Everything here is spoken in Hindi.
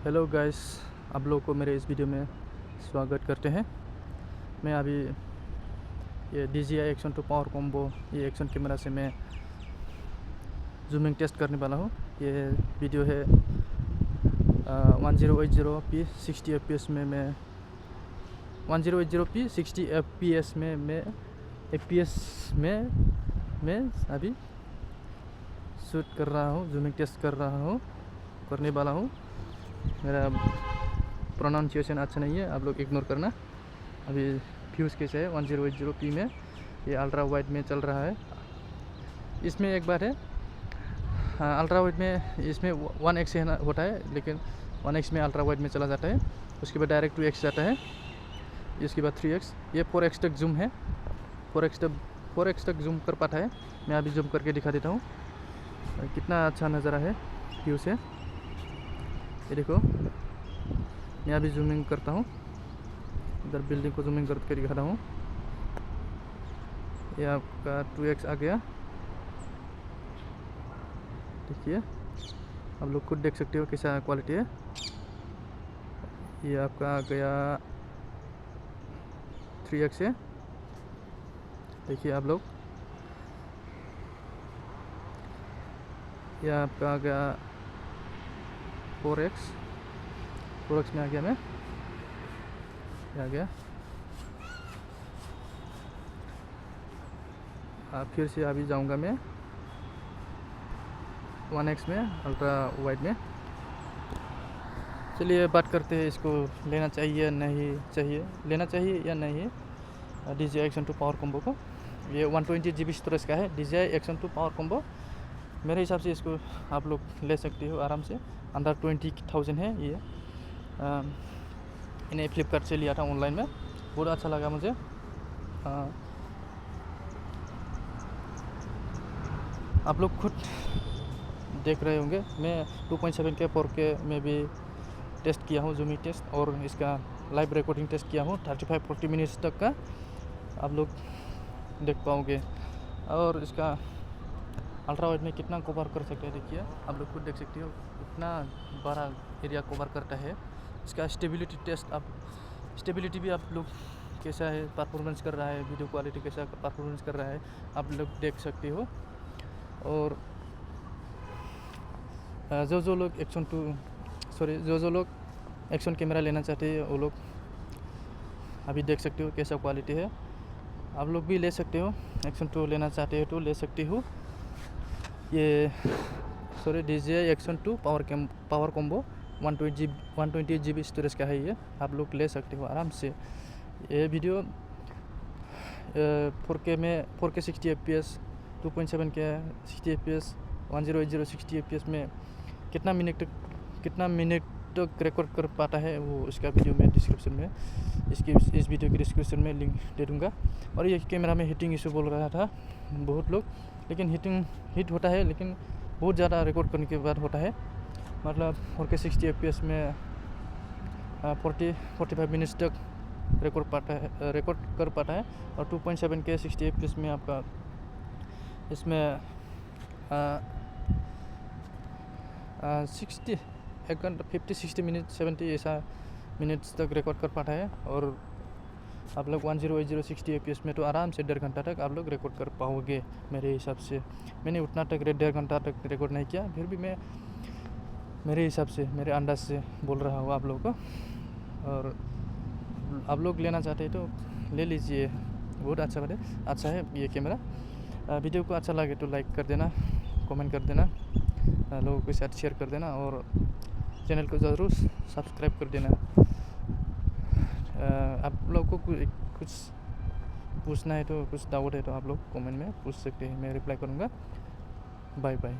हेलो गाइस, आप लोगों को मेरे इस वीडियो में स्वागत करते हैं। मैं अभी ये DJI एक्शन 2 पावर कॉम्बो ये एक्शन कैमरा से मैं जूमिंग टेस्ट करने वाला हूँ। ये वीडियो है 1080p 60 fps में मैं 1080p 60 fps में मैं अभी शूट कर रहा हूँ, जूमिंग टेस्ट करने वाला हूँ। मेरा प्रोनाउंसिएशन अच्छा नहीं है, आप लोग इग्नोर करना। अभी फ्यूज़ कैसे है 1080p में, ये अल्ट्रा वाइड में चल रहा है। इसमें एक बात है, अल्ट्रा वाइड में इसमें 1x होता है, लेकिन 1x में अल्ट्रा वाइड में चला जाता है, उसके बाद डायरेक्ट 2x जाता है, इसके बाद 3x, ये 4x तक जूम है। 4x तक जूम कर पाता है। मैं अभी जूम करके दिखा देता हूँ कितना अच्छा नज़ारा है व्यू से। ये देखो, मैं अभी जूमिंग करता हूँ, इधर बिल्डिंग को जूमिंग करके दिखा रहा हूँ। ये आपका 2x आ गया, देखिए, आप लोग खुद देख सकते हो कैसा क्वालिटी है। ये आपका आ गया 3x है, देखिए आप लोग। ये आपका आ गया 4x में आ गया, मैं आ गया। फिर से अभी जाऊंगा मैं 1x में अल्ट्रा वाइड में। चलिए बात करते हैं, इसको लेना चाहिए या नहीं DJI एक्शन 2 पावर कॉम्बो को। ये 120GB स्टोरेज का है DJI एक्शन 2 पावर कॉम्बो। मेरे हिसाब से इसको आप लोग ले सकते हो आराम से, अंडर 20,000 है ये। इन्हें फ्लिपकार्ट से लिया था ऑनलाइन में, बहुत अच्छा लगा मुझे। आप लोग खुद देख रहे होंगे, मैं 2.7 के 4K में भी टेस्ट किया हूँ, जूमिंग टेस्ट, और इसका लाइव रिकॉर्डिंग टेस्ट किया हूँ 35-40 मिनट्स तक का, आप लोग देख पाओगे। और इसका अल्ट्रा वाइड में कितना कवर कर सकते हैं, देखिए आप लोग खुद देख सकते हो, इतना बड़ा एरिया कवर करता है। इसका स्टेबिलिटी टेस्ट, स्टेबिलिटी भी आप लोग कैसा है परफॉर्मेंस कर रहा है, वीडियो क्वालिटी कैसा परफॉर्मेंस कर रहा है, आप लोग देख सकते हो। और जो लोग एक्शन कैमरा लेना चाहते हैं, वो लोग अभी देख सकते हो कैसा क्वालिटी है। आप लोग भी ले सकते हो, एक्शन 2 लेना चाहते हो तो ले सकते हो। ये DJI action 2 power combo 120GB storage का है, ये आप लोग ले सकते हो आराम से। ये वीडियो 4K 60 fps, 2.7 के 60 fps, 1080 60 fps में कितना मिनट तक रिकॉर्ड कर पाता है, वो इसका वीडियो में डिस्क्रिप्शन में, इस वीडियो के डिस्क्रिप्शन में लिंक दे दूँगा। और ये कैमरा में हीटिंग इशू बोल रहा था बहुत लोग, लेकिन हीट होता है, लेकिन बहुत ज़्यादा रिकॉर्ड करने के बाद होता है। मतलब 4K 60 fps में 40-45 मिनट्स तक रिकॉर्ड कर पाता है। और 2.7 के 60 fps में आपका इसमें 50-60 मिनट 70 ऐसा मिनट्स तक रिकॉर्ड कर पाता है। और आप लोग 1080 60 fps में तो आराम से 1.5 घंटा तक आप लोग रिकॉर्ड कर पाओगे मेरे हिसाब से। मैंने उतना तक 1.5 घंटा तक रिकॉर्ड नहीं किया, फिर भी मैं मेरे हिसाब से, मेरे अंदाज से बोल रहा हूँ आप लोगों को। और आप लोग लेना चाहते हैं तो ले लीजिए, बहुत अच्छा है ये कैमरा। वीडियो को अच्छा लगे तो लाइक कर देना, कमेंट कर देना, लोगों के साथ शेयर कर देना, और चैनल को ज़रूर सब्सक्राइब कर देना। आप लोगों को कुछ पूछना है तो, कुछ डाउट है तो आप लोग कमेंट में पूछ सकते हैं, मैं रिप्लाई करूँगा। Bye bye.